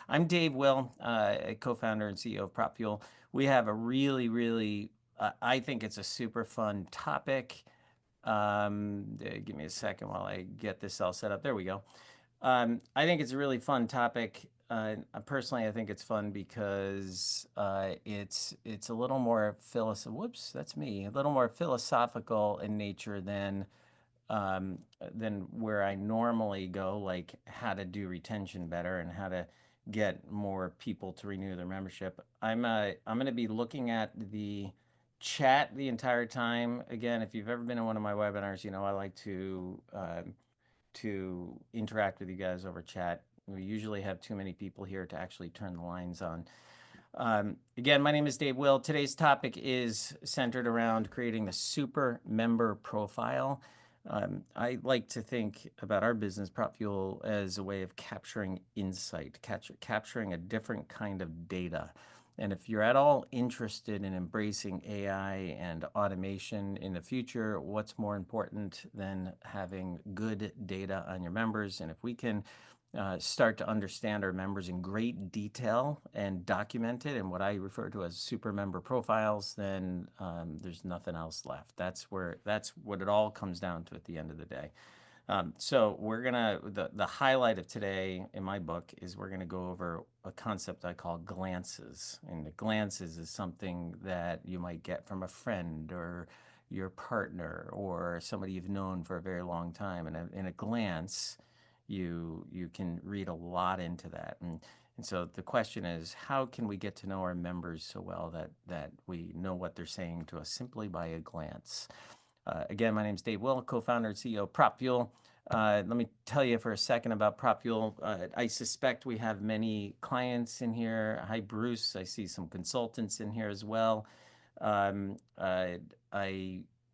I'm Dave Will, co-founder and CEO of PropFuel. We have a really, I think it's a super fun topic. Give me a second while I get this all set up. There we go. I think it's a really fun topic. Personally, I think it's fun because it's a little more Whoops, that's me. A little more philosophical in nature than where I normally go, like how to do retention better and how to get more people to renew their membership. I'm going to be looking at the chat the entire time. Again, if you've ever been in one of my webinars, you know I like to interact with you guys over chat. We usually have too many people here to actually turn the lines on. Again, my name is Dave Will. Today's topic is centered around creating the super member profile. I like to think about our business, PropFuel, as a way of capturing insight, capturing a different kind of data. And if you're at all interested in embracing AI and automation in the future, what's more important than having good data on your members? And if we can start to understand our members in great detail and document it in what I refer to as super member profiles, then there's nothing else left. That's what it all comes down to at the end of the day. So the highlight of today in my book is we're gonna go over a concept I call glances. And the glances is something that you might get from a friend or your partner or somebody you've known for a very long time. And in a glance, you can read a lot into that. And so the question is, how can we get to know our members so well that we know what they're saying to us simply by a glance? Again, my name is Dave Will, co-founder and CEO of PropFuel. Let me tell you for a second about PropFuel. I suspect we have many clients in here. Hi, Bruce. I see some consultants in here as well. I'm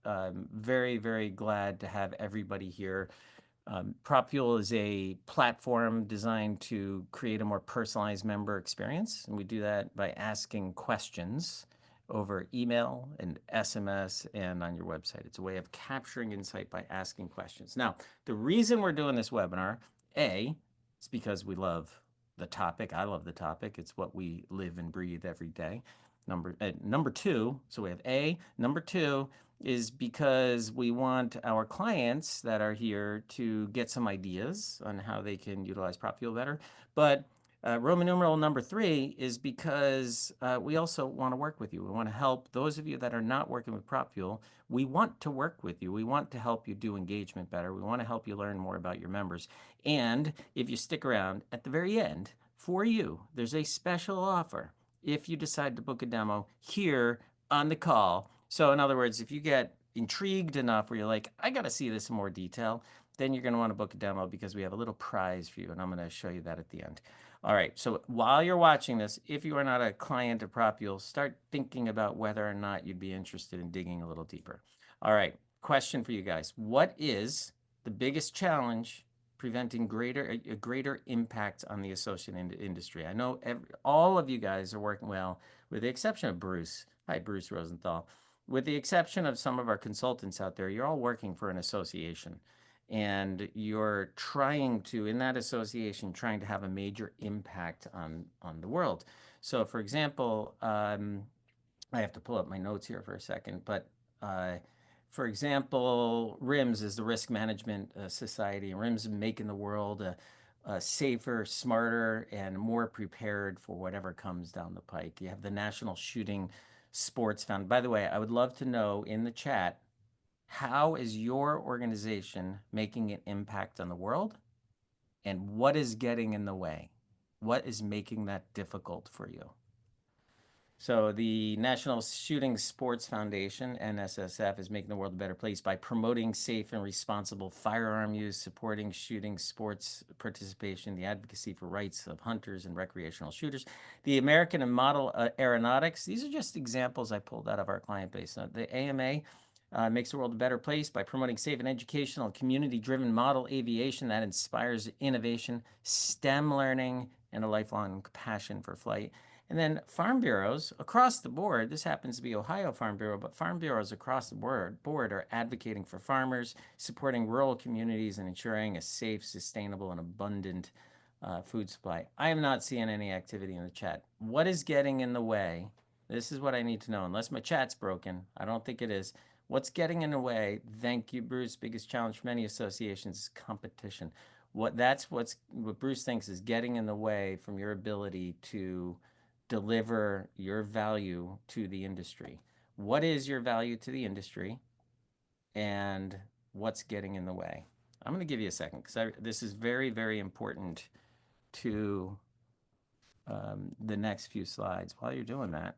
very glad to have everybody here. PropFuel is a platform designed to create a more personalized member experience, and we do that by asking questions over email and SMS and on your website. It's a way of capturing insight by asking questions. Now, the reason we're doing this webinar, A, is because we love the topic. I love the topic. It's what we live and breathe every day. Number two, so we have A. Number two is because we want our clients that are here to get some ideas on how they can utilize PropFuel better. But Roman numeral number three is because we also want to work with you. We want to help those of you that are not working with PropFuel. We want to work with you. We want to help you do engagement better. We want to help you learn more about your members. And if you stick around at the very end, for you, there's a special offer if you decide to book a demo here on the call. So in other words, if you get intrigued enough where you're like, I got to see this in more detail, then you're going to want to book a demo because we have a little prize for you, and I'm going to show you that at the end. All right, so while you're watching this, if you are not a client of PropFuel, start thinking about whether or not you'd be interested in digging a little deeper. All right, question for you guys. What is the biggest challenge preventing a greater impact on the associate industry? I know all of you guys are working well, with the exception of Bruce. Hi, Bruce Rosenthal. With the exception of some of our consultants out there, you're all working for an association. And you're trying to, in that association, trying to have a major impact on the world. So, for example, I have to pull up my notes here for a second, but for example, RIMS is the Risk Management Society, and RIMS is making the world safer, smarter, and more prepared for whatever comes down the pike. You have the National Shooting Sports Fund. By the way, I would love to know in the chat, how is your organization making an impact on the world? And what is getting in the way? What is making that difficult for you? So the National Shooting Sports Foundation, NSSF, is making the world a better place by promoting safe and responsible firearm use, supporting shooting sports participation, the advocacy for rights of hunters and recreational shooters. The American and Model Aeronautics, these are just examples I pulled out of our client base. The AMA makes the world a better place by promoting safe and educational, community-driven model aviation that inspires innovation, STEM learning, and a lifelong passion for flight. And then farm bureaus across the board, this happens to be Ohio Farm Bureau, but farm bureaus across the board are advocating for farmers, supporting rural communities, and ensuring a safe, sustainable, and abundant food supply. I am not seeing any activity in the chat. What is getting in the way? This is what I need to know. Unless my chat's broken, I don't think it is. What's getting in the way? Thank you, Bruce. Biggest challenge for many associations is competition. What Bruce thinks is getting in the way from your ability to deliver your value to the industry. What is your value to the industry, and what's getting in the way? I'm going to give you a second because this is very, very important to the next few slides. While you're doing that,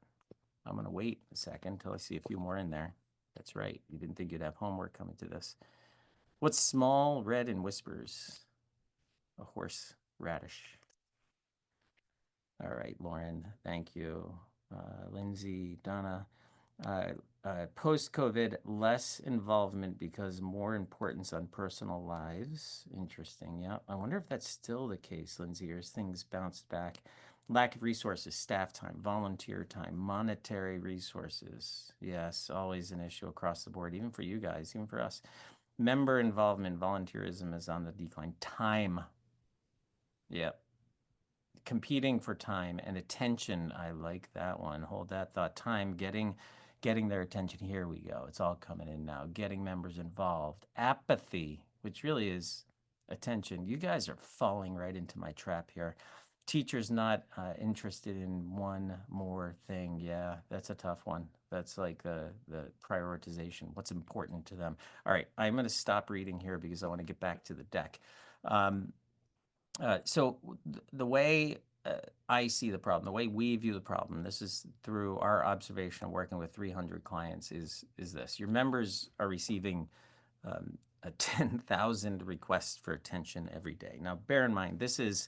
I'm going to wait a second until I see a few more in there. That's right. You didn't think you'd have homework coming to this. What's small, red, and whispers? A horse radish. All right, Lauren, thank you. Lindsay, Donna. Uh, Post-COVID, less involvement because more importance on personal lives. Interesting. Yeah. I wonder if that's still the case, Lindsay, or has things bounced back? Lack of resources, staff time, volunteer time, monetary resources. Yes, always an issue across the board, even for you guys, even for us. Member involvement, volunteerism is on the decline. Time. Yeah, competing for time and attention. I like that one. Hold that thought. Time, getting their attention. Here we go. It's all coming in now. Getting members involved. Apathy, which really is attention. You guys are falling right into my trap here. Teachers not interested in one more thing. Yeah, that's a tough one. That's like the prioritization. What's important to them? All right, I'm going to stop reading here because I want to get back to the deck. Um, so the way I see the problem, the way we view the problem, this is through our observation of working with 300 clients, is this: your members are receiving a 10,000 requests for attention every day. Now, bear in mind, this is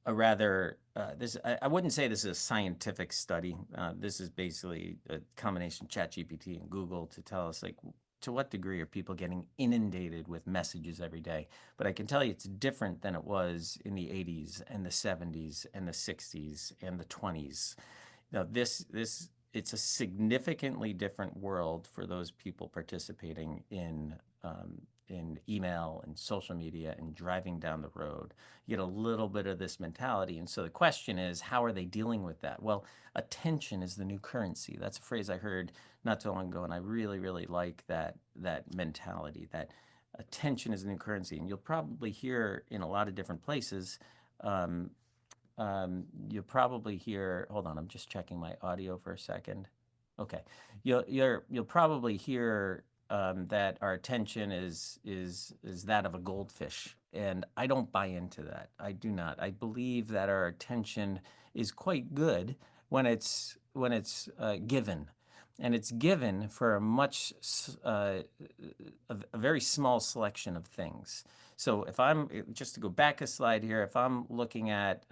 a rather I wouldn't say this is a scientific study. This is basically a combination of ChatGPT and Google to tell us like to what degree are people getting inundated with messages every day. But I can tell you it's different than it was in the 80s and the 70s and the 60s and the 20s. Now, this it's a significantly different world for those people participating in email and social media and driving down the road. You get a little bit of this mentality, and so the question is, how are they dealing with that? Well, attention is the new currency. That's a phrase I heard not too long ago, and I really, really like that mentality. That attention is the new currency, and you'll probably hear in a lot of different places. Um, you'll probably hear, hold on, I'm just checking my audio for a second. Okay. You'll probably hear that our attention is that of a goldfish. And I don't buy into that. I do not. I believe that our attention is quite good when it's given. And it's given for a a very small selection of things. So if I'm just to go back a slide here, if I'm looking at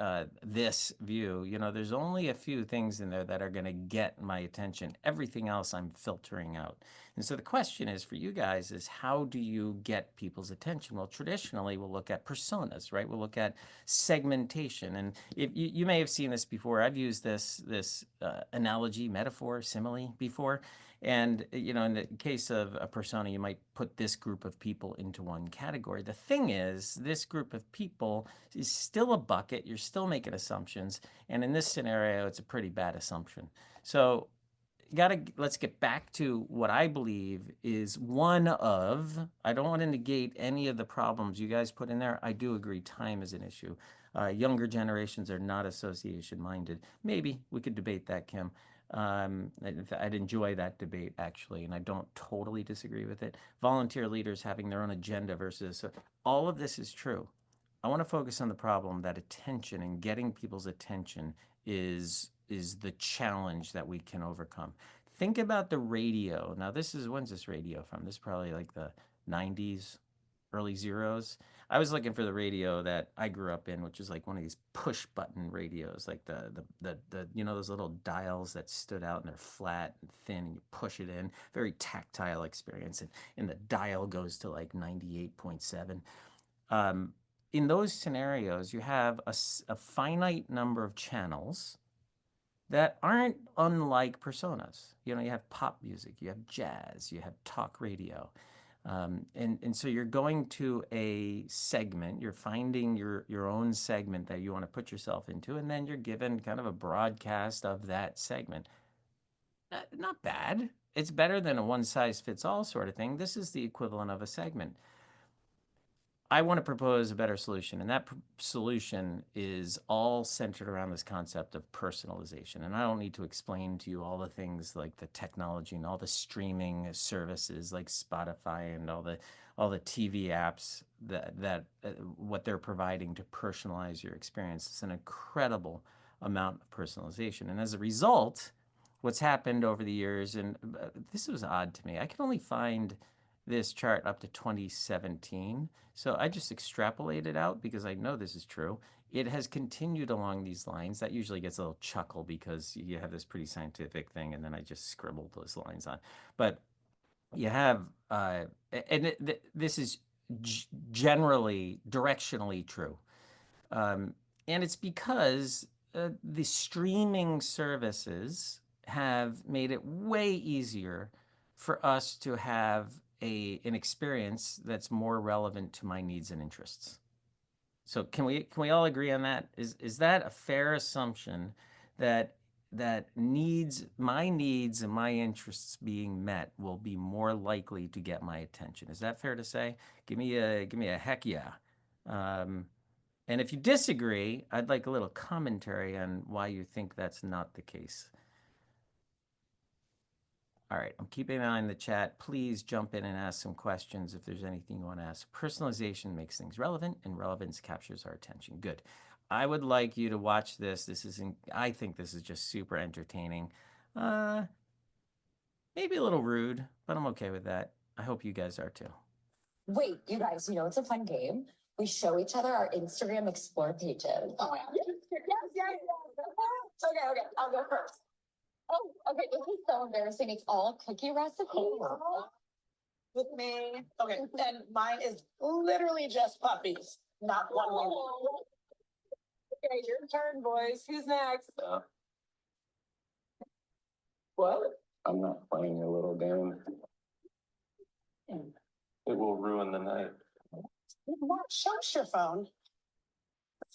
this view, there's only a few things in there that are going to get my attention. Everything else I'm filtering out. And so the question is for you guys is how do you get people's attention? Well, traditionally we'll look at personas, right? We'll look at segmentation. And if you may have seen this before. I've used this analogy, metaphor, simile before. And, in the case of a persona, you might put this group of people into one category. The thing is, this group of people is still a bucket. You're still making assumptions. And in this scenario, it's a pretty bad assumption. So let's get back to what I believe is one of, I don't want to negate any of the problems you guys put in there. I do agree time is an issue. Younger generations are not association minded. Maybe we could debate that, Kim. I'd enjoy that debate actually, and I don't totally disagree with it. Volunteer leaders having their own agenda versus, so all of this is true. I want to focus on the problem that attention and getting people's attention is the challenge that we can overcome. Think about the radio. Now, when's this radio from? This is probably like the 90s, early zeros. I was looking for the radio that I grew up in, which is like one of these push button radios, like the those little dials that stood out and they're flat and thin and you push it in. Very tactile experience. And the dial goes to like 98.7. In those scenarios, you have a finite number of channels that aren't unlike personas. You have pop music, you have jazz, you have talk radio. And so you're going to a segment, you're finding your own segment that you want to put yourself into, and then you're given kind of a broadcast of that segment. Not bad. It's better than a one size fits all sort of thing. This is the equivalent of a segment. I want to propose a better solution, and that solution is all centered around this concept of personalization. And I don't need to explain to you all the things like the technology and all the streaming services like Spotify and all the TV apps that what they're providing to personalize your experience. It's an incredible amount of personalization, and as a result, what's happened over the years, and this was odd to me. I can only find this chart up to 2017. So I just extrapolated out because I know this is true. It has continued along these lines. That usually gets a little chuckle because you have this pretty scientific thing, and then I just scribbled those lines on. But you have, and this is generally directionally true. Um, and it's because the streaming services have made it way easier for us to have an experience that's more relevant to my needs and interests. So can we all agree on that? Is that a fair assumption that my needs and my interests being met will be more likely to get my attention? Is that fair to say? Give me a heck yeah. Um, and if you disagree, I'd like a little commentary on why you think that's not the case. All right, I'm keeping an eye on the chat. Please jump in and ask some questions if there's anything you want to ask. Personalization makes things relevant, and relevance captures our attention. Good. I would like you to watch this. I think this is just super entertaining. Uh, Maybe a little rude, but I'm okay with that. I hope you guys are too. Wait, you guys, it's a fun game. We show each other our Instagram Explore pages. Oh, yeah. Yes. Okay, I'll go first. Oh, okay, this is so embarrassing. It's all cookie recipes. With me. Okay, and mine is literally just puppies, not one woman. Okay, your turn, boys. Who's next? What? I'm not playing your little game. It will ruin the night. What? Show us your phone.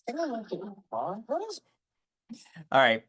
What is? All right.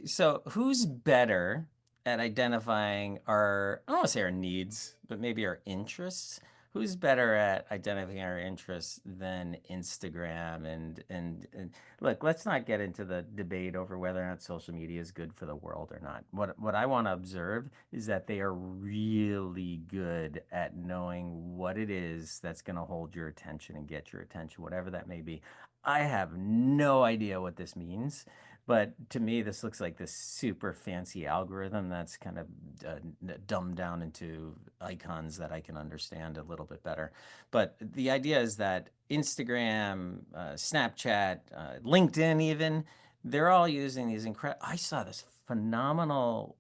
So who's better at identifying I don't want to say our needs, but maybe our interests? Who's better at identifying our interests than Instagram? And look, let's not get into the debate over whether or not social media is good for the world or not. What I want to observe is that they are really good at knowing what it is that's going to hold your attention and get your attention, whatever that may be. I have no idea what this means. But to me, this looks like this super fancy algorithm that's kind of dumbed down into icons that I can understand a little bit better. But the idea is that Instagram, Snapchat, LinkedIn, even, they're all using these incredible. I saw this phenomenal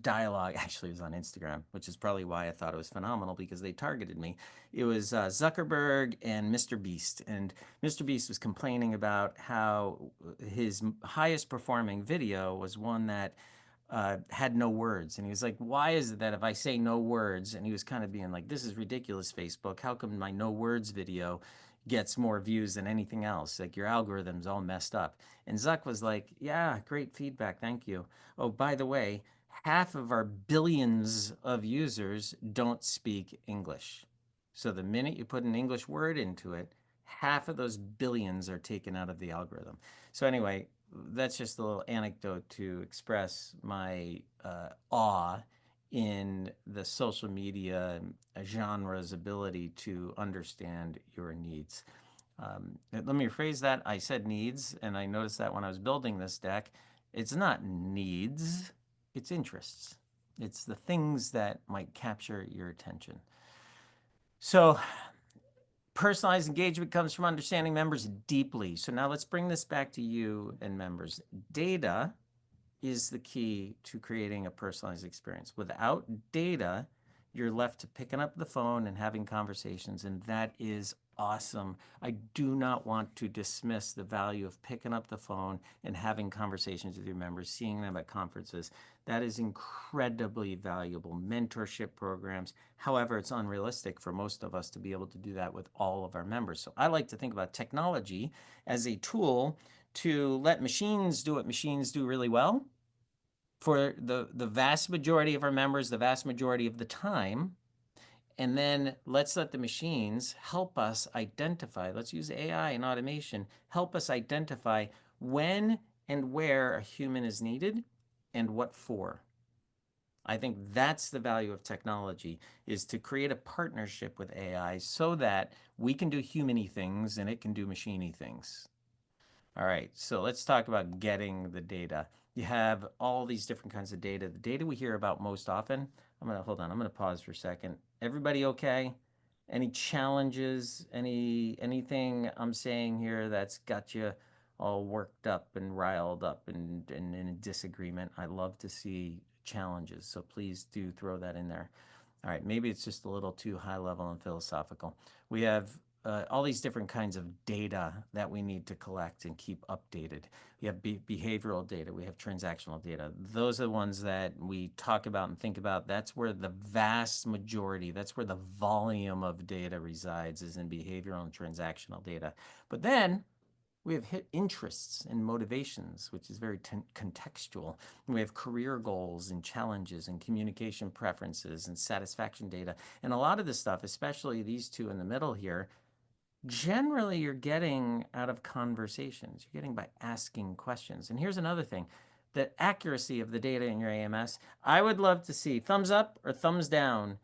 dialogue. Actually, it was on Instagram, which is probably why I thought it was phenomenal because they targeted me. It was Zuckerberg and Mr. Beast, and Mr. Beast was complaining about how his highest performing video was one that had no words. And he was like, why is it that if I say no words, and he was kind of being like, this is ridiculous, Facebook. How come my no words video gets more views than anything else? Like your algorithm's all messed up. And Zuck was like, yeah, great feedback. Thank you. Oh, by the way, half of our billions of users don't speak English. So the minute you put an English word into it, half of those billions are taken out of the algorithm. So anyway, that's just a little anecdote to express my awe in the social media genre's ability to understand your needs. Let me rephrase that. I said needs, and I noticed that when I was building this deck, it's not needs, it's interests. It's the things that might capture your attention. So personalized engagement comes from understanding members deeply. So now let's bring this back to you and members. Data is the key to creating a personalized experience. Without data, you're left to picking up the phone and having conversations, and that is awesome. I do not want to dismiss the value of picking up the phone and having conversations with your members, seeing them at conferences. That is incredibly valuable. Mentorship programs. However, it's unrealistic for most of us to be able to do that with all of our members. So I like to think about technology as a tool to let machines do what machines do really well for the vast majority of our members, the vast majority of the time. And then let's let the machines help us identify, let's use AI and automation, help us identify when and where a human is needed and what for. I think that's the value of technology, is to create a partnership with AI so that we can do humany things and it can do machiney things. All right, so let's talk about getting the data. You have all these different kinds of data. The data we hear about most often, hold on, I'm gonna pause for a second. Everybody okay? Any challenges? Anything I'm saying here that's got you all worked up and riled up and in a disagreement? I love to see challenges, so please do throw that in there. All right, maybe it's just a little too high level and philosophical. We have all these different kinds of data that we need to collect and keep updated. We have behavioral data, we have transactional data. Those are the ones that we talk about and think about. That's where the vast majority, that's where the volume of data resides, is in behavioral and transactional data. But then we have interests and motivations, which is very contextual. We have career goals and challenges and communication preferences and satisfaction data. And a lot of this stuff, especially these two in the middle here, generally you're getting out of conversations. You're getting by asking questions. And here's another thing, the accuracy of the data in your AMS. I would love to see thumbs up or thumbs down.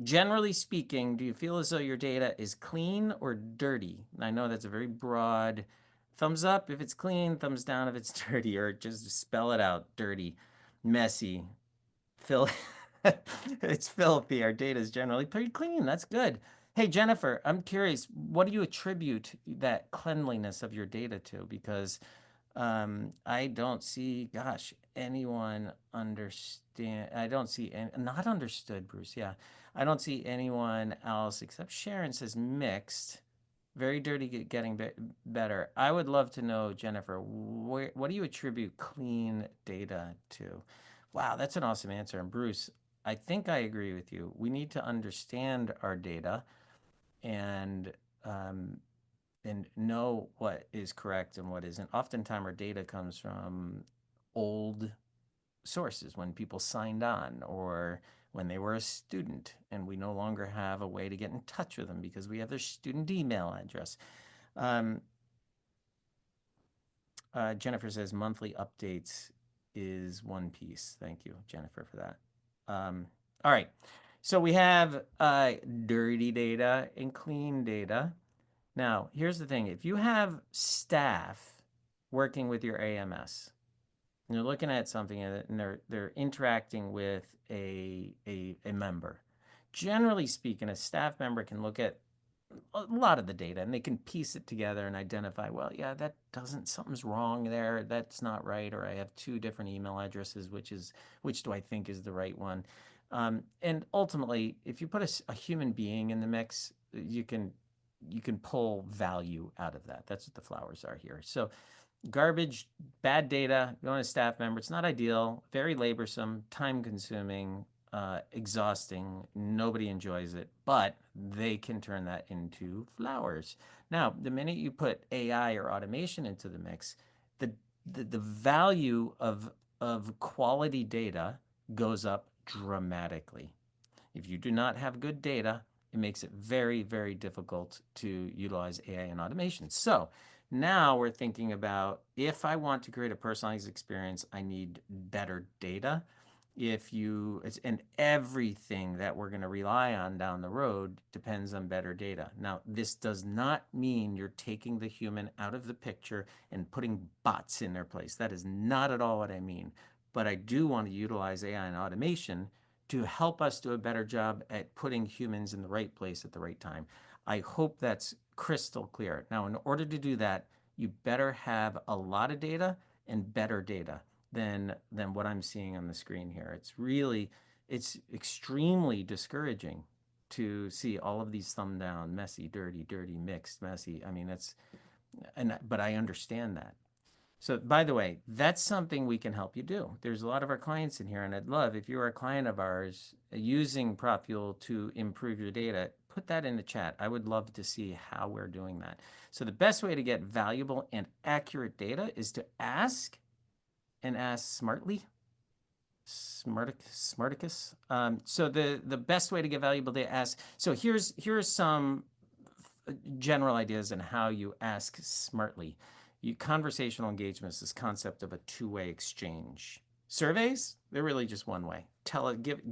Generally speaking, do you feel as though your data is clean or dirty? I know that's a very broad thumbs up if it's clean, thumbs down if it's dirty, or just spell it out: dirty, messy, Phil, it's filthy. Our data is generally pretty clean. That's good. Hey, Jennifer, I'm curious, what do you attribute that cleanliness of your data to? Because I don't see, gosh, anyone understand. I don't see any, not understood, Bruce. Yeah. I don't see anyone else except Sharon says mixed. Very dirty, getting better. I would love to know, Jennifer, what do you attribute clean data to? Wow, that's an awesome answer. And Bruce, I think I agree with you. We need to understand our data and um, and know what is correct and what isn't. Oftentimes, our data comes from old sources, when people signed on or when they were a student, and we no longer have a way to get in touch with them because we have their student email address. Um, Jennifer says monthly updates is one piece. Thank you, Jennifer, for that. All right. So we have dirty data and clean data. Now, here's the thing. If you have staff working with your AMS, and you're looking at something and they're interacting with a member, generally speaking, a staff member can look at a lot of the data and they can piece it together and identify, well, yeah, that doesn't, something's wrong there, that's not right, or I have two different email addresses, which do I think is the right one. And ultimately, if you put a human being in the mix, you can pull value out of that. That's what the flowers are here. So garbage, bad data, you want a staff member, it's not ideal, very laborsome, time consuming, exhausting. Nobody enjoys it, but they can turn that into flowers. Now, the minute you put AI or automation into the mix, the value of quality data goes up dramatically. If you do not have good data, it makes it very, very difficult to utilize AI and automation. So now we're thinking about, if I want to create a personalized experience, I need better data. And everything that we're going to rely on down the road depends on better data. Now, this does not mean you're taking the human out of the picture and putting bots in their place. That is not at all what I mean. But I do want to utilize AI and automation to help us do a better job at putting humans in the right place at the right time. I hope that's crystal clear. Now, in order to do that, you better have a lot of data and better data than what I'm seeing on the screen here. It's extremely discouraging to see all of these thumb down, messy, dirty, dirty, mixed, messy. I mean, but I understand that. So, by the way, that's something we can help you do. There's a lot of our clients in here, and I'd love if you're a client of ours using PropFuel to improve your data, put that in the chat. I would love to see how we're doing that. So, the best way to get valuable and accurate data is to ask and ask smartly. Smarticus. So the best way to get valuable data ask. So here's some general ideas on how you ask smartly. Conversational engagement is this concept of a two-way exchange. Surveys, they're really just one way.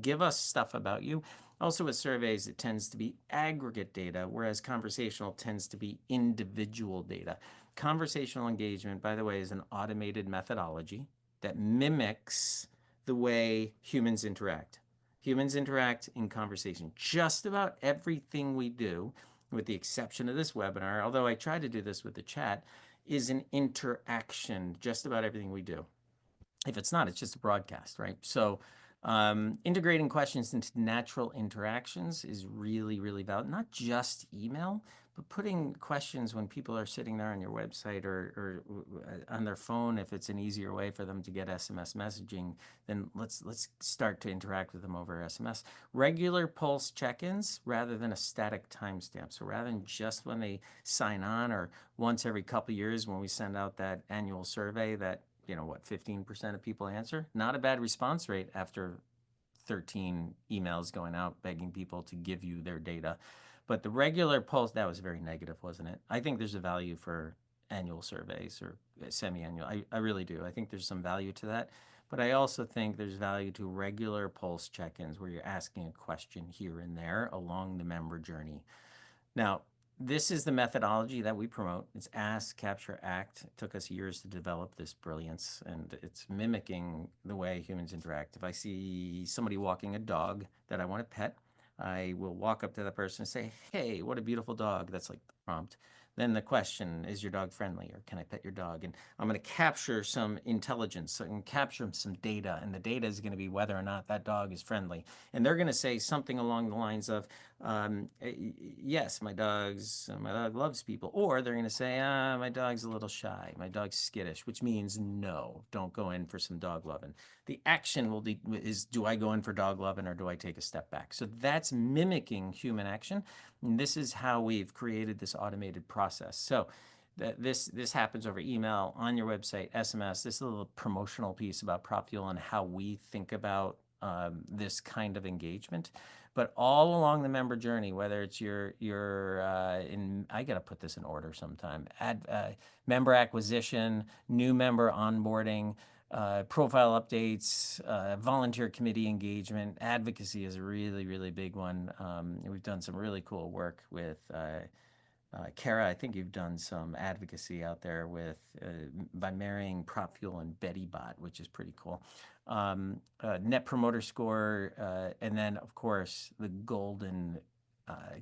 Give us stuff about you. Also with surveys, it tends to be aggregate data, whereas conversational tends to be individual data. Conversational engagement, by the way, is an automated methodology that mimics the way humans interact. Humans interact in conversation. Just about everything we do, with the exception of this webinar, although I try to do this with the chat, is an interaction. Just about everything we do. If it's not, it's just a broadcast, right? So integrating questions into natural interactions is really, really valuable. Not just email, but putting questions when people are sitting there on your website or on their phone, if it's an easier way for them to get SMS messaging, then let's start to interact with them over SMS. Regular pulse check-ins rather than a static timestamp. So rather than just when they sign on or once every couple of years when we send out that annual survey that 15% of people answer. Not a bad response rate after 13 emails going out begging people to give you their data. But the regular pulse, that was very negative, wasn't it? I think there's a value for annual surveys or semi-annual. I really do. I think there's some value to that. But I also think there's value to regular pulse check-ins where you're asking a question here and there along the member journey. Now, this is the methodology that we promote. It's ask, capture, act. It took us years to develop this brilliance, and it's mimicking the way humans interact. If I see somebody walking a dog that I want to pet, I will walk up to the person and say, hey, what a beautiful dog. That's like the prompt. Then the question, is your dog friendly or can I pet your dog? And I'm going to capture some intelligence and capture some data. And the data is going to be whether or not that dog is friendly. And they're going to say something along the lines of, yes, my dog loves people. Or they're going to say, my dog's a little shy. My dog's skittish, which means no, don't go in for some dog loving. The action is, do I go in for dog loving or do I take a step back? So that's mimicking human action. And this is how we've created this automated process. So this happens over email, on your website, SMS. This is a little promotional piece about PropFuel and how we think about this kind of engagement. But all along the member journey, whether it's I got to put this in order sometime, member acquisition, new member onboarding, profile updates, volunteer committee engagement, advocacy is a really, really big one. We've done some really cool work with Kara. I think you've done some advocacy out there by marrying PropFuel and BettyBot, which is pretty cool. Net Promoter Score, and then of course the golden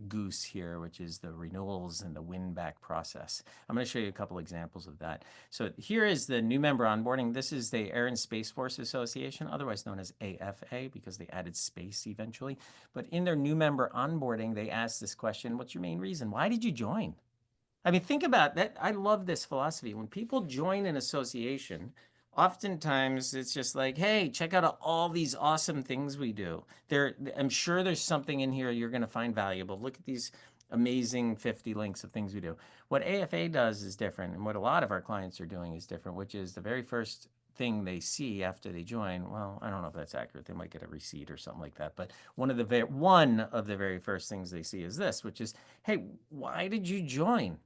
goose here, which is the renewals and the win-back process. I'm going to show you a couple examples of that. So here is the new member onboarding. This is the Air and Space Force Association, otherwise known as AFA, because they added space eventually. But in their new member onboarding, they asked this question, what's your main reason? Why did you join? I mean, think about that. I love this philosophy. When people join an association, oftentimes it's just like, hey, check out all these awesome things we do. I'm sure there's something in here you're going to find valuable. Look at these amazing 50 links of things we do. What AFA does is different, and what a lot of our clients are doing is different, which is the very first thing they see after they join. Well, I don't know if that's accurate. They might get a receipt or something like that. But one of the very first things they see is this, which is, hey, why did you join?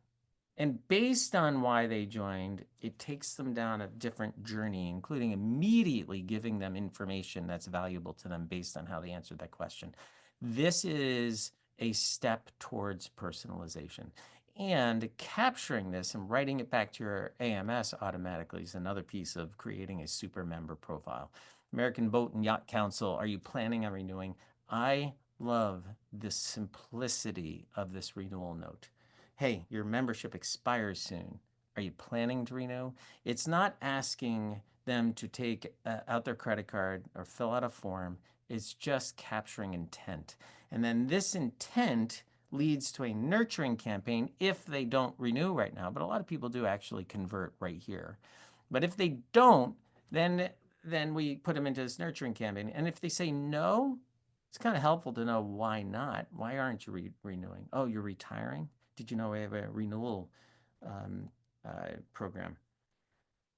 And based on why they joined, it takes them down a different journey, including immediately giving them information that's valuable to them based on how they answered that question. This is a step towards personalization. And capturing this and writing it back to your AMS automatically is another piece of creating a super member profile. American Boat and Yacht Council, are you planning on renewing? I love the simplicity of this renewal note. Hey, your membership expires soon. Are you planning to renew? It's not asking them to take out their credit card or fill out a form. It's just capturing intent. And then this intent leads to a nurturing campaign if they don't renew right now. But a lot of people do actually convert right here. But if they don't, then we put them into this nurturing campaign. And if they say no, it's kind of helpful to know why not. Why aren't you renewing? Oh, you're retiring? Did you know we have a renewal um, program?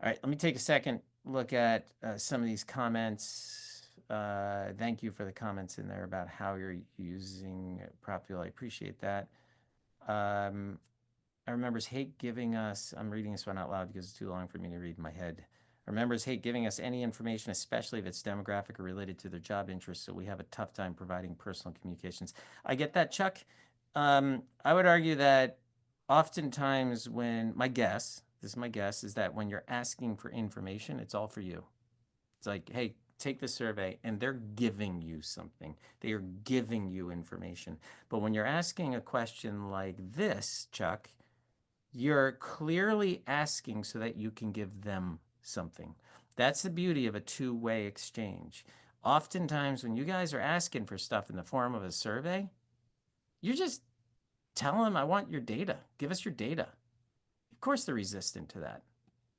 All right, let me take a second look at some of these comments. Thank you for the comments in there about how you're using PropFuel. I appreciate that. Our members hate giving us, I'm reading this one out loud because it's too long for me to read in my head. Our members hate giving us any information, especially if it's demographic or related to their job interests, so we have a tough time providing personal communications. I get that, Chuck. I would argue that oftentimes when, this is my guess, is that when you're asking for information, it's all for you. It's like, hey, take the survey, and they're giving you something. They are giving you information. But when you're asking a question like this, Chuck, you're clearly asking so that you can give them something. That's the beauty of a two-way exchange. Oftentimes, when you guys are asking for stuff in the form of a survey, you're just telling them, I want your data. Give us your data. Of course, they're resistant to that.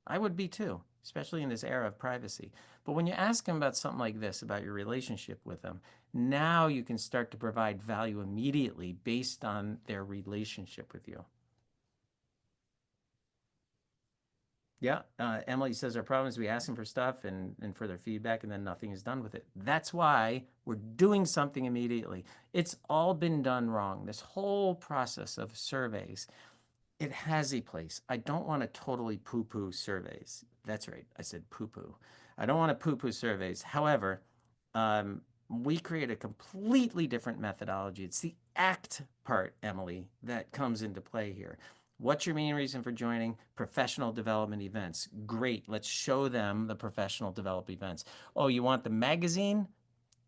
I would be too, especially in this era of privacy. But when you ask them about something like this, about your relationship with them, now you can start to provide value immediately based on their relationship with you. Yeah, Emily says our problem is we ask them for stuff and for their feedback, and then nothing is done with it. That's why we're doing something immediately. It's all been done wrong. This whole process of surveys, it has a place. I don't want to totally poo-poo surveys. That's right. I said poo-poo. I don't want to poo-poo surveys. However, we create a completely different methodology. It's the ACT part, Emily, that comes into play here. What's your main reason for joining? Professional development events. Great. Let's show them the professional development events. Oh, you want the magazine?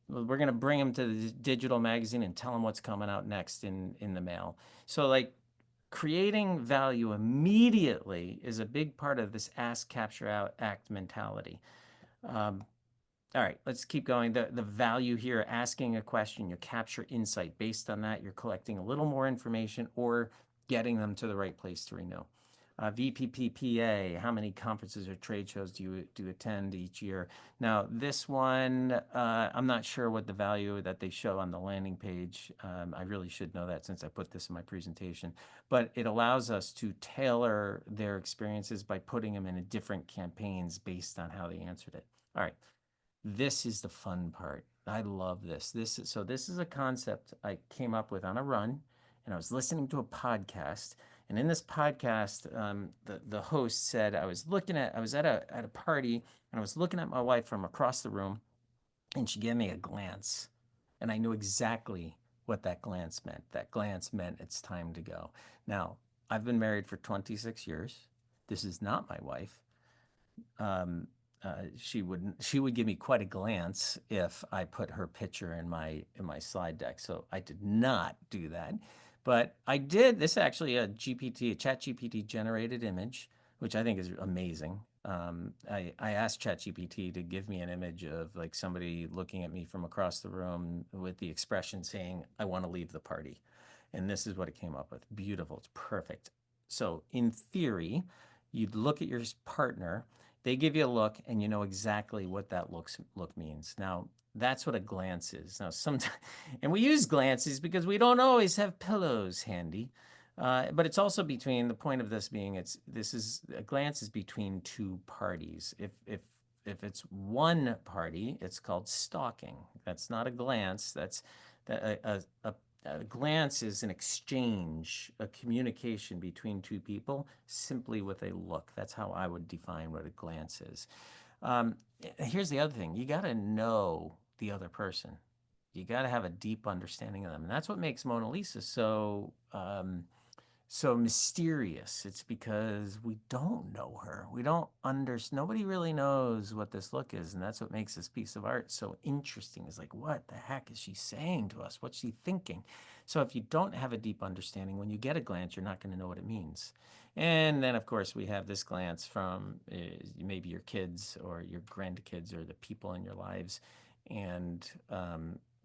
Well, we're going to bring them to the digital magazine and tell them what's coming out next in the mail. So like creating value immediately is a big part of this ask, capture, out, act mentality. All right, let's keep going. The value here, asking a question, you capture insight. Based on that, you're collecting a little more information or getting them to the right place to renew. VPPPA, how many conferences or trade shows do you attend each year? Now, this one, I'm not sure what the value that they show on the landing page. I really should know that since I put this in my presentation. But it allows us to tailor their experiences by putting them in different campaigns based on how they answered it. All right. This is the fun part. I love this. This is a concept I came up with on a run, and I was listening to a podcast. And in this podcast, the host said I was at a party, and I was looking at my wife from across the room, and she gave me a glance, and I knew exactly what that glance meant. That glance meant it's time to go. Now, I've been married for 26 years. This is not my wife. She would give me quite a glance if I put her picture in my slide deck. So I did not do that, but I did. This actually a Chat GPT generated image, which I think is amazing. I asked Chat GPT to give me an image of like somebody looking at me from across the room with the expression saying, "I want to leave the party," and this is what it came up with. Beautiful. It's perfect. So in theory, you'd look at your partner, they give you a look, and you know exactly what that look means. Now, that's what a glance is. Now, sometimes, and we use glances because we don't always have pillows handy. But it's also between the point of this being this is a glance is between two parties. If it's one party, it's called stalking. That's not a glance. That's a glance is an exchange, a communication between two people simply with a look. That's how I would define what a glance is. Here's the other thing. You got to know the other person. You got to have a deep understanding of them. And that's what makes Mona Lisa so mysterious. It's because we don't know her. We don't nobody really knows what this look is, and that's what makes this piece of art so interesting. Is like, what the heck is she saying to us? What's she thinking? So if you don't have a deep understanding, when you get a glance, you're not going to know what it means. And then, of course, we have this glance from maybe your kids or your grandkids or the people in your lives. And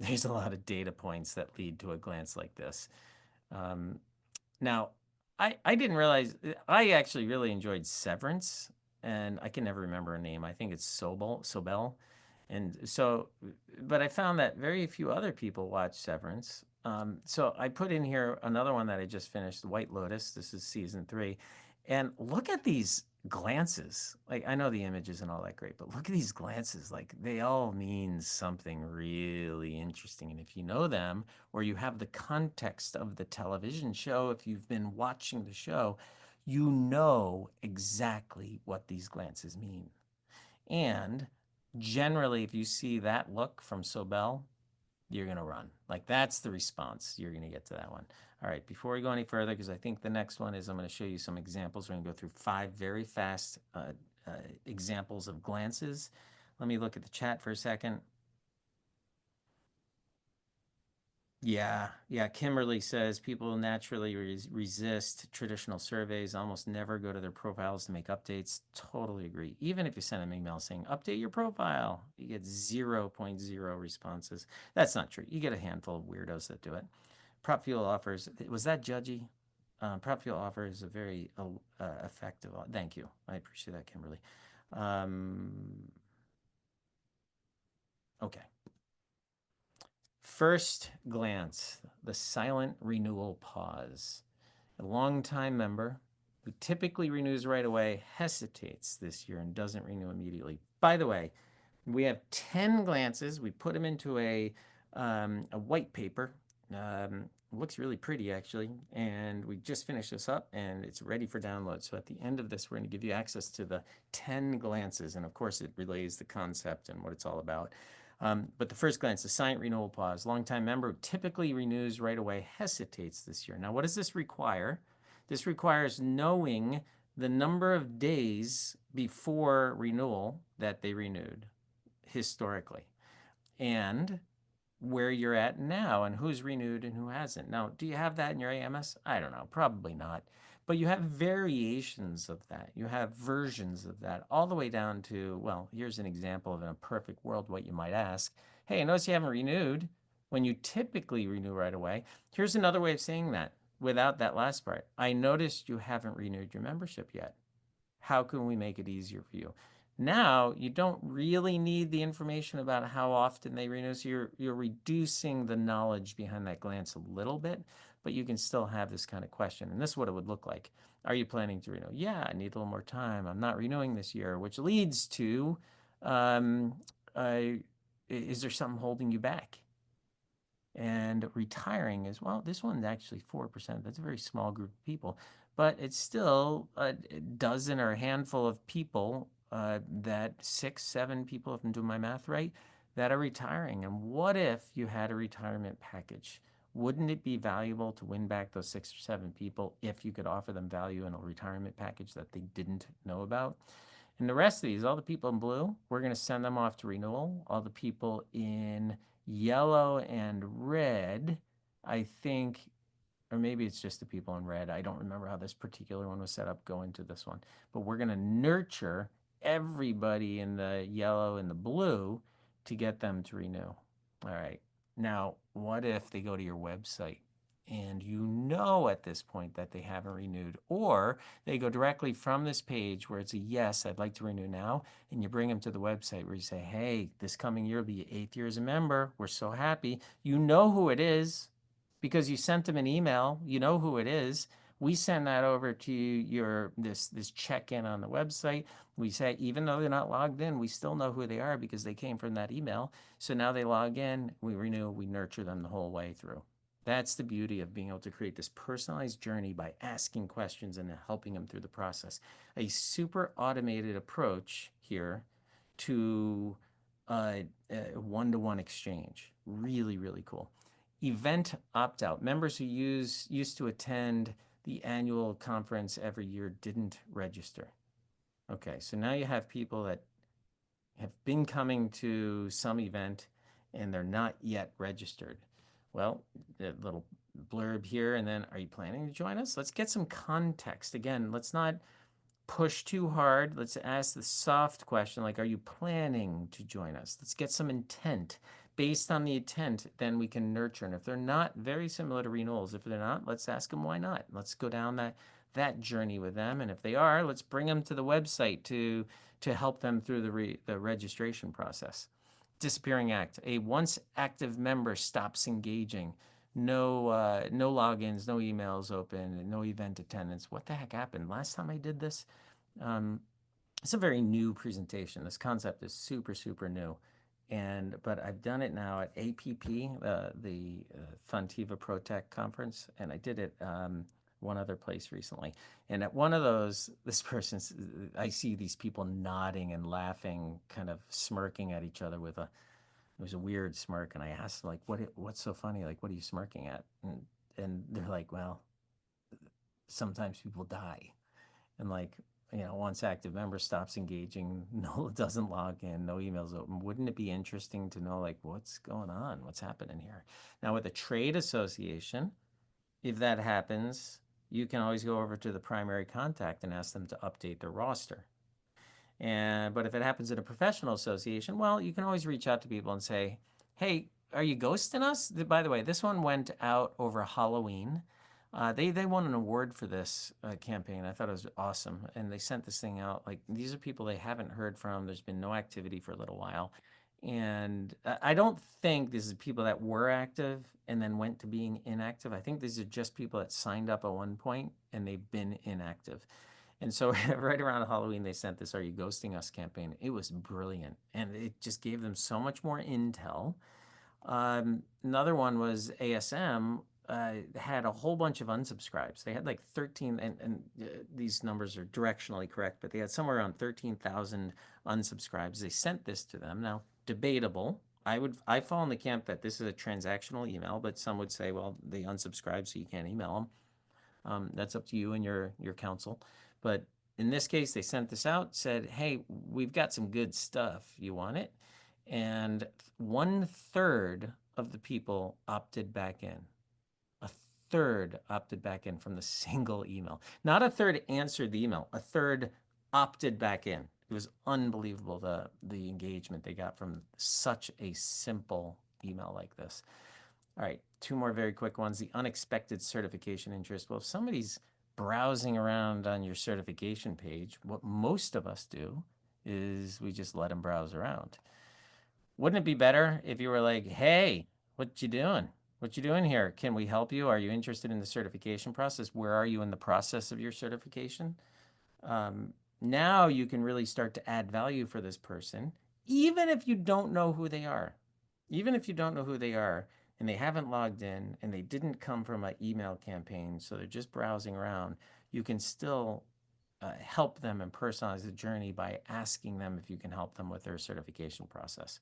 there's a lot of data points that lead to a glance like this. Um, now, I didn't realize I actually really enjoyed Severance, and I can never remember a name. I think it's Sobel. And so, but I found that very few other people watch Severance. So I put in here another one that I just finished, White Lotus. This is season 3. And look at these glances. Like, I know the image isn't all that great, but look at these glances. Like, they all mean something really interesting. And if you know them, or you have the context of the television show, if you've been watching the show, you know exactly what these glances mean. And generally, if you see that look from Sobel, you're going to run. Like, that's the response. You're going to get to that one. All right, before we go any further, because I think the next one is I'm going to show you some examples. We're going to go through 5 very fast examples of glances. Let me look at the chat for a second. Yeah. Kimberly says people naturally resist traditional surveys, almost never go to their profiles to make updates. Totally agree. Even if you send an email saying, update your profile, you get 0.0 responses. That's not true. You get a handful of weirdos that do it. Prop Fuel offers, was that judgy? Prop Fuel offers a very effective, thank you. I appreciate that, Kimberly. Okay. First glance, the silent renewal pause. A longtime member who typically renews right away hesitates this year and doesn't renew immediately. By the way, we have 10 glances. We put them into a white paper. Looks really pretty, actually. And we just finished this up, and it's ready for download. So at the end of this, we're going to give you access to the 10 glances. And of course, it relays the concept and what it's all about. But the first glance, the silent renewal pause. Longtime member who typically renews right away hesitates this year. Now, what does this require? This requires knowing the number of days before renewal that they renewed historically, and where you're at now and who's renewed and who hasn't. Now, do you have that in your AMS? I don't know, probably not. But you have variations of that. You have versions of that all the way down to, well, here's an example of in a perfect world what you might ask. Hey, I notice you haven't renewed when you typically renew right away. Here's another way of saying that without that last part. I noticed you haven't renewed your membership yet. How can we make it easier for you? Now, you don't really need the information about how often they renew. So you're reducing the knowledge behind that glance a little bit, but you can still have this kind of question. And this is what it would look like. Are you planning to renew? Yeah, I need a little more time. I'm not renewing this year, which leads to, um, is there something holding you back? And retiring as well. This one's actually 4%. That's a very small group of people, but it's still a dozen or a handful of people, that 6, 7 people, if I'm doing my math right, that are retiring. And what if you had a retirement package? Wouldn't it be valuable to win back those 6 or 7 people if you could offer them value in a retirement package that they didn't know about? And the rest of these, all the people in blue, we're going to send them off to renewal. All the people in yellow and red, I think, or maybe it's just the people in red. I don't remember how this particular one was set up going to this one. But we're going to nurture everybody in the yellow and the blue to get them to renew. All right. Now, what if they go to your website and you know at this point that they haven't renewed, or they go directly from this page where it's a yes, I'd like to renew now, and you bring them to the website where you say, hey, this coming year will be 8th year as a member. We're so happy. You know who it is because you sent them an email. You know who it is. We send that over to your this check-in on the website. We say, even though they're not logged in, we still know who they are because they came from that email. So now they log in, we renew, we nurture them the whole way through. That's the beauty of being able to create this personalized journey by asking questions and helping them through the process. A super automated approach here to one-to-one exchange. Really, really cool. Event opt-out. Members who used to attend the annual conference every year didn't register. Okay, so now you have people that have been coming to some event and they're not yet registered. Well, a little blurb here, and then are you planning to join us? Let's get some context. Again, let's not push too hard. Let's ask the soft question, like, are you planning to join us? Let's get some intent. Based on the intent, then we can nurture. And if they're not, very similar to renewals, if they're not, let's ask them why not. Let's go down that journey with them. And if they are, let's bring them to the website to help them through the registration process. Disappearing act. A once active member stops engaging. No logins, no emails open, no event attendance. What the heck happened? Last time I did this, um, it's a very new presentation. This concept is super, super new. But I've done it now at APP, the Funtiva ProTech conference, and I did it one other place recently. And at one of those, I see these people nodding and laughing, kind of smirking at each other it was a weird smirk. And I asked, like, what's so funny? Like, what are you smirking at? And they're like, well, sometimes people die. And like, once active member stops engaging, no, it doesn't log in, no emails open. Wouldn't it be interesting to know, like, what's going on? What's happening here? Now, with a trade association, if that happens, you can always go over to the primary contact and ask them to update their roster. But if it happens in a professional association, well, you can always reach out to people and say, "Hey, are you ghosting us?" By the way, this one went out over Halloween. They won an award for this campaign. I thought it was awesome, and they sent this thing out. Like, these are people they haven't heard from. There's been no activity for a little while, and I don't think this is people that were active and then went to being inactive. I think these are just people that signed up at one point and they've been inactive. And so right around Halloween, they sent this "Are You Ghosting Us" campaign. It was brilliant. And it just gave them so much more intel. Another one was ASM had a whole bunch of unsubscribes. They had like 13, and these numbers are directionally correct, but they had somewhere around 13,000 unsubscribes. They sent this to them. Now, debatable. I fall in the camp that this is a transactional email, but some would say, well, they unsubscribe, so you can't email them. That's up to you and your counsel. But in this case, they sent this out, said, "Hey, we've got some good stuff. You want it?" And 1/3 of the people opted back in. A third opted back in from the single email. Not a third answered the email. A third opted back in. It was unbelievable the engagement they got from such a simple email like this. All right, two more very quick ones. The unexpected certification interest. Well, if somebody's browsing around on your certification page, what most of us do is we just let them browse around. Wouldn't it be better if you were like, "Hey, what you doing? What you doing here? Can we help you? Are you interested in the certification process? Where are you in the process of your certification?" Um, Now you can really start to add value for this person, even if you don't know who they are. Even if you don't know who they are and they haven't logged in and they didn't come from an email campaign, so they're just browsing around, you can still help them and personalize the journey by asking them if you can help them with their certification process.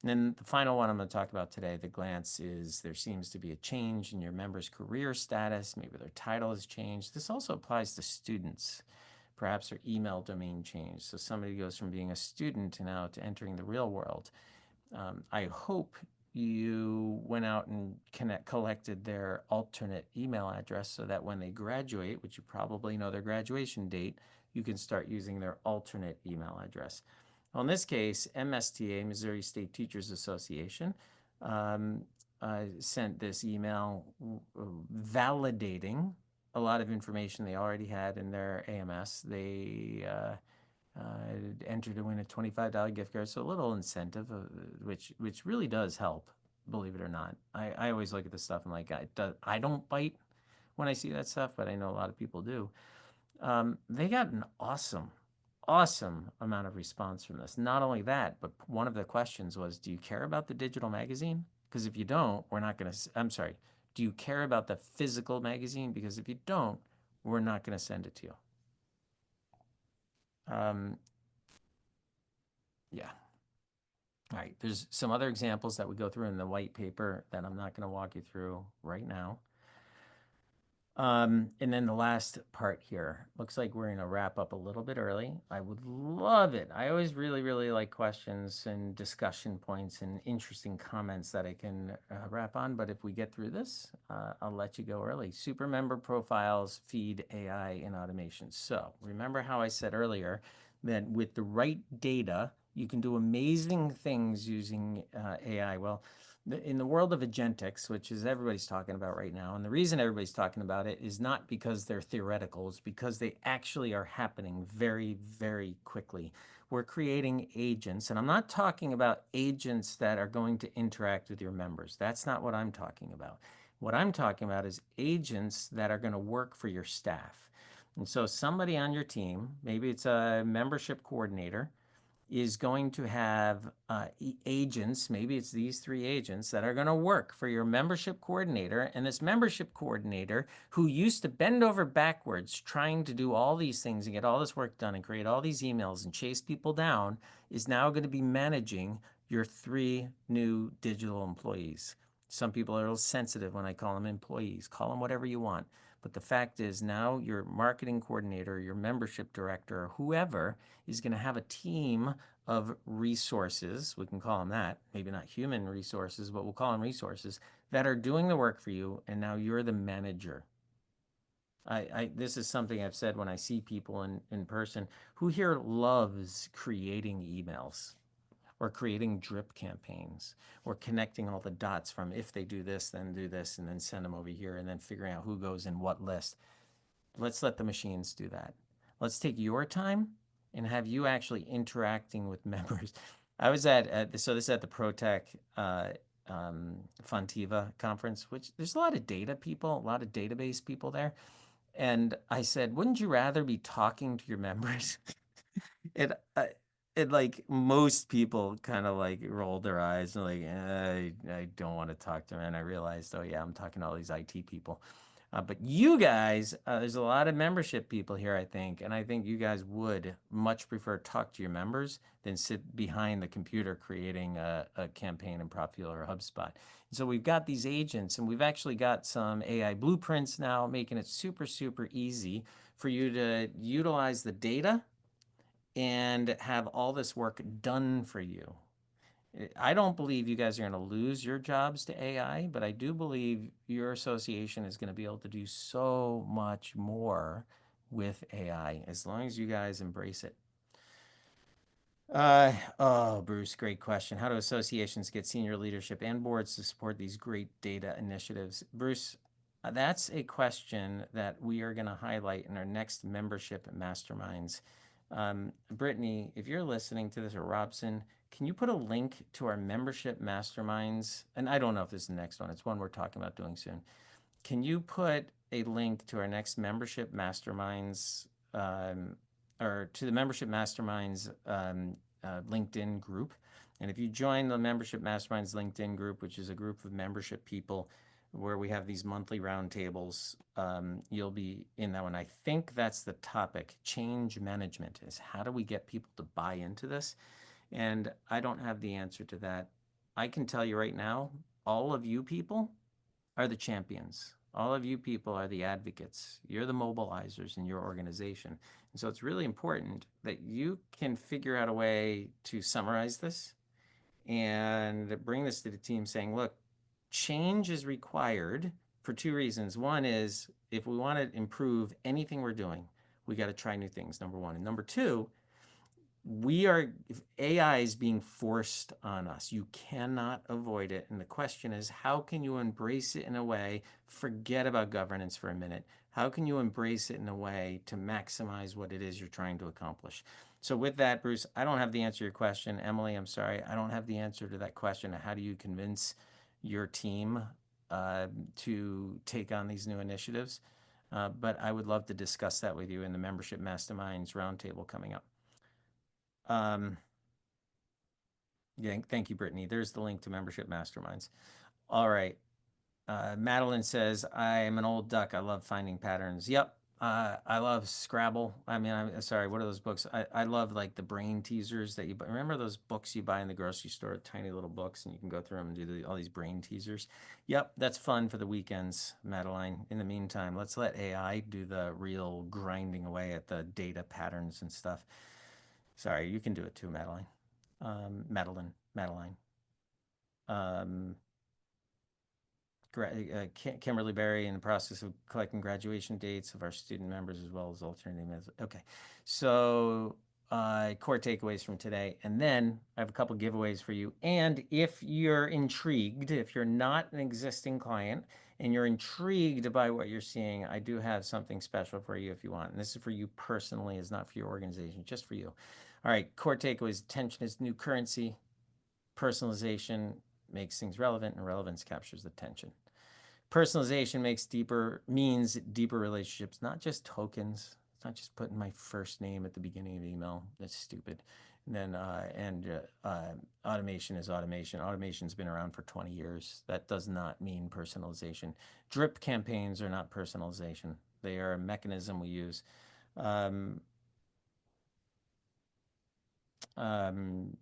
And then the final one I'm going to talk about today, the glance, is there seems to be a change in your member's career status. Maybe their title has changed. This also applies to students. Perhaps their email domain changed. So somebody goes from being a student now to entering the real world. I hope you went out and collected their alternate email address so that when they graduate, which you probably know their graduation date, you can start using their alternate email address. Well, in this case, MSTA, Missouri State Teachers Association, um, sent this email validating a lot of information they already had in their AMS. They entered to win a $25 gift card, so a little incentive, which really does help, believe it or not. I always look at this stuff and like I don't bite when I see that stuff, but I know a lot of people do. They got an awesome amount of response from this. Not only that, but one of the questions was, "Do you care about the digital magazine? Because if you don't, we're not going to, I'm sorry, do you care about the physical magazine? Because if you don't, we're not going to send it to you." Um, yeah. All right. There's some other examples that we go through in the white paper that I'm not going to walk you through right now. And then the last part here looks like we're going to wrap up a little bit early. I would love it. I always really, really like questions and discussion points and interesting comments that I can wrap on. But if we get through this, I'll let you go early. Super member profiles feed AI in automation. So remember how I said earlier that with the right data, you can do amazing things using AI. Well, in the world of agentics, which is everybody's talking about right now, and the reason everybody's talking about it is not because they're theoretical, it's because they actually are happening very, very quickly. We're creating agents, and I'm not talking about agents that are going to interact with your members. That's not what I'm talking about. What I'm talking about is agents that are going to work for your staff. And so somebody on your team, maybe it's a membership coordinator, is going to have agents, maybe it's these three agents that are going to work for your membership coordinator. And this membership coordinator, who used to bend over backwards trying to do all these things and get all this work done and create all these emails and chase people down, is now going to be managing your three new digital employees. Some people are a little sensitive when I call them employees. Call them whatever you want. But the fact is, now your marketing coordinator, your membership director, or whoever is going to have a team of resources. We can call them that, maybe not human resources, but we'll call them resources that are doing the work for you. And now you're the manager. This is something I've said when I see people in person. Who here loves creating emails or creating drip campaigns or connecting all the dots from if they do this, then do this, and then send them over here and then figuring out who goes in what list? Let's let the machines do that. Let's take your time and have you actually interacting with members. I was so this is at the ProTech Funtiva conference, which there's a lot of data people, a lot of database people there. And I said, wouldn't you rather be talking to your members? it, uh, it like most people kind of like rolled their eyes and like, I don't want to talk to them. And I realized, oh yeah, I'm talking to all these IT people. But you guys, there's a lot of membership people here, I think, and I think you guys would much prefer talk to your members than sit behind the computer creating a campaign in Propfuel or HubSpot. And so we've got these agents, and we've actually got some AI blueprints now, making it super, super easy for you to utilize the data and have all this work done for you. I don't believe you guys are going to lose your jobs to AI, but I do believe your association is going to be able to do so much more with AI as long as you guys embrace it. Oh, Bruce, great question. How do associations get senior leadership and boards to support these great data initiatives? Bruce, that's a question that we are going to highlight in our next membership masterminds. Brittany, if you're listening to this, or Robson, can you put a link to our membership masterminds? And I don't know if this is the next one, it's one we're talking about doing soon. Can you put a link to our next membership masterminds or to the membership masterminds LinkedIn group? And if you join the membership masterminds LinkedIn group, which is a group of membership people where we have these monthly roundtables, you'll be in that one. I think that's the topic. Change management is how do we get people to buy into this? And I don't have the answer to that. I can tell you right now, all of you people are the champions. All of you people are the advocates. You're the mobilizers in your organization. And so it's really important that you can figure out a way to summarize this and bring this to the team saying, look, change is required for two reasons. One is if we want to improve anything we're doing, we got to try new things, number one. And number two, AI is being forced on us. You cannot avoid it. And the question is, how can you embrace it in a way, forget about governance for a minute. How can you embrace it in a way to maximize what it is you're trying to accomplish? So with that, Bruce, I don't have the answer to your question. Emily, I'm sorry. I don't have the answer to that question. How do you convince your team to take on these new initiatives? But I would love to discuss that with you in the membership masterminds roundtable coming up. Yeah, thank you, Brittany. There's the link to membership masterminds. All right. Madeline says, I am an old duck. I love finding patterns. Yep. I love Scrabble. I mean, I'm sorry. What are those books? I love like the brain teasers that you buy. Remember those books you buy in the grocery store, tiny little books, and you can go through them and do all these brain teasers. Yep, that's fun for the weekends, Madeline. In the meantime, let's let AI do the real grinding away at the data patterns and stuff. Sorry, you can do it too, Madeline. Madeline. Um, Kimberly Berry in the process of collecting graduation dates of our student members as well as alternate emails. Okay, so core takeaways from today, and then I have a couple giveaways for you. And if you're intrigued, if you're not an existing client and you're intrigued by what you're seeing, I do have something special for you if you want. And this is for you personally, it's not for your organization, just for you. All right, core takeaways: attention is new currency. Personalization makes things relevant, and relevance captures attention. Personalization means deeper relationships, not just tokens. It's not just putting my first name at the beginning of the email. That's stupid. And then automation is automation. Automation's been around for 20 years. That does not mean personalization. Drip campaigns are not personalization. They are a mechanism we use. Um, um,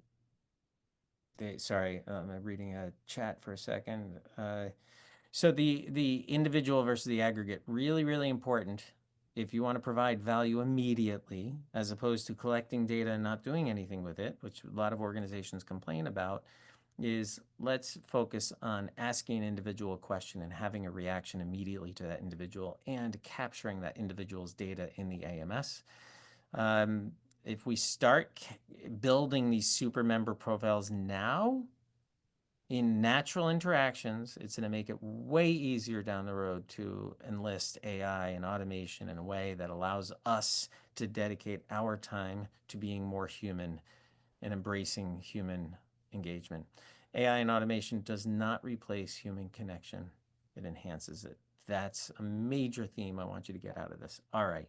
I'm reading a chat for a second. So the individual versus the aggregate, really, really important. If you want to provide value immediately, as opposed to collecting data and not doing anything with it, which a lot of organizations complain about, is let's focus on asking an individual a question and having a reaction immediately to that individual and capturing that individual's data in the AMS. If we start building these super member profiles now, in natural interactions, it's going to make it way easier down the road to enlist AI and automation in a way that allows us to dedicate our time to being more human and embracing human engagement. AI and automation does not replace human connection, it enhances it. That's a major theme I want you to get out of this. All right.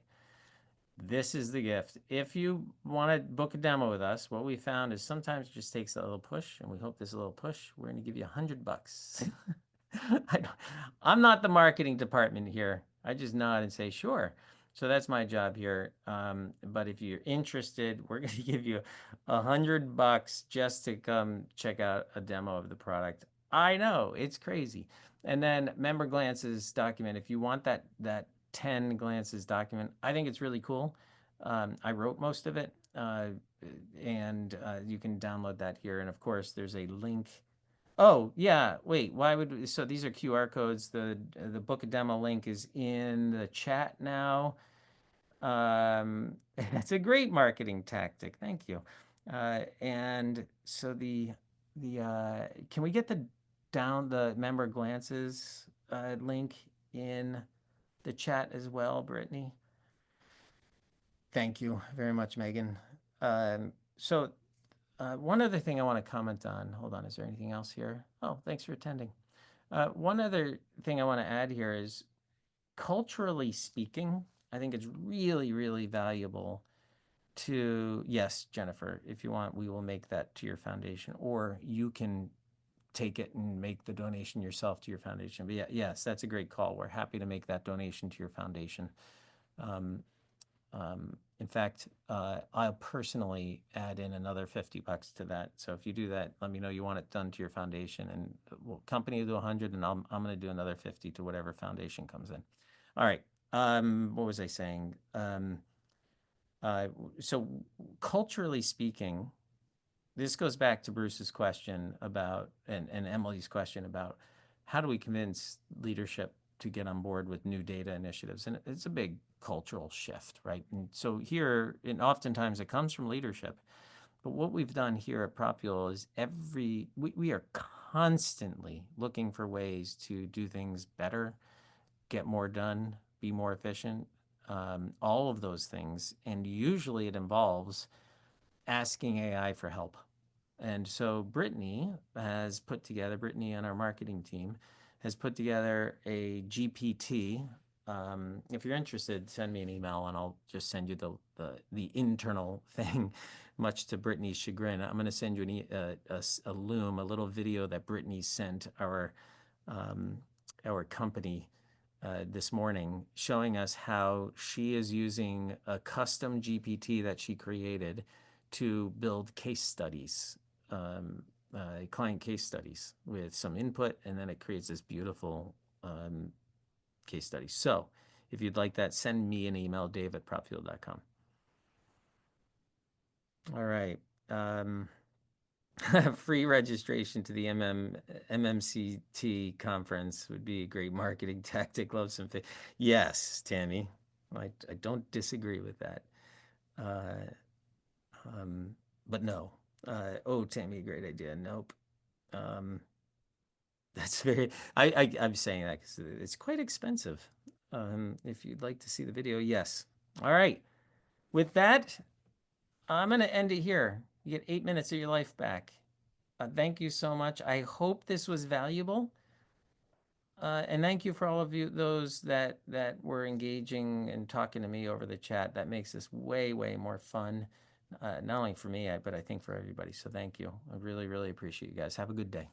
This is the gift. If you want to book a demo with us, what we found is sometimes it just takes a little push, and we hope this little push. We're going to give you $100. I'm not the marketing department here. I just nod and say, sure. So that's my job here. But if you're interested, we're going to give you $100 just to come check out a demo of the product. I know it's crazy. And then member glances document. If you want that 10 glances document, I think it's really cool. I wrote most of it, and you can download that here. And of course, there's a link. Oh, yeah. Wait, why would we, so these are QR codes. The book a demo link is in the chat now. It's a great marketing tactic. Thank you. And so can we get the member glances link in the chat as well, Brittany? Thank you very much, Megan. So one other thing I want to comment on. Hold on, is there anything else here? Oh, thanks for attending. One other thing I want to add here is culturally speaking, I think it's really, really valuable to, yes, Jennifer, if you want, we will make that to your foundation, or you can take it and make the donation yourself to your foundation. But yeah, yes, that's a great call. We're happy to make that donation to your foundation. In fact, I'll personally add in another $50 to that. So if you do that, let me know you want it done to your foundation, and we'll company will do 100, and I'm going to do another 50 to whatever foundation comes in. All right. What was I saying? So culturally speaking, this goes back to Bruce's question about, and Emily's question about how do we convince leadership to get on board with new data initiatives? And it's a big cultural shift, right? And so here, and oftentimes it comes from leadership. But what we've done here at Propule is we are constantly looking for ways to do things better, get more done, be more efficient, all of those things. And usually it involves asking AI for help. And so Brittany on our marketing team, has put together a GPT. If you're interested, send me an email and I'll just send you the internal thing, much to Brittany's chagrin. I'm going to send you a Loom, a little video that Brittany sent our company this morning, showing us how she is using a custom GPT that she created to build case studies, client case studies with some input, and then it creates this beautiful case study. So if you'd like that, send me an email, dave@propfuel.com. All right. Free registration to the MMCT conference would be a great marketing tactic. Love some Yes, Tammy, I don't disagree with that. Uh, but no. Oh, Tammy, great idea. Nope. That's very. I'm saying that because it's quite expensive. If you'd like to see the video, yes. All right. With that, I'm going to end it here. You get 8 minutes of your life back. Thank you so much. I hope this was valuable. And thank you for all of you, those that were engaging and talking to me over the chat. That makes this way, way more fun, not only for me, but I think for everybody. So thank you. I really, really appreciate you guys. Have a good day.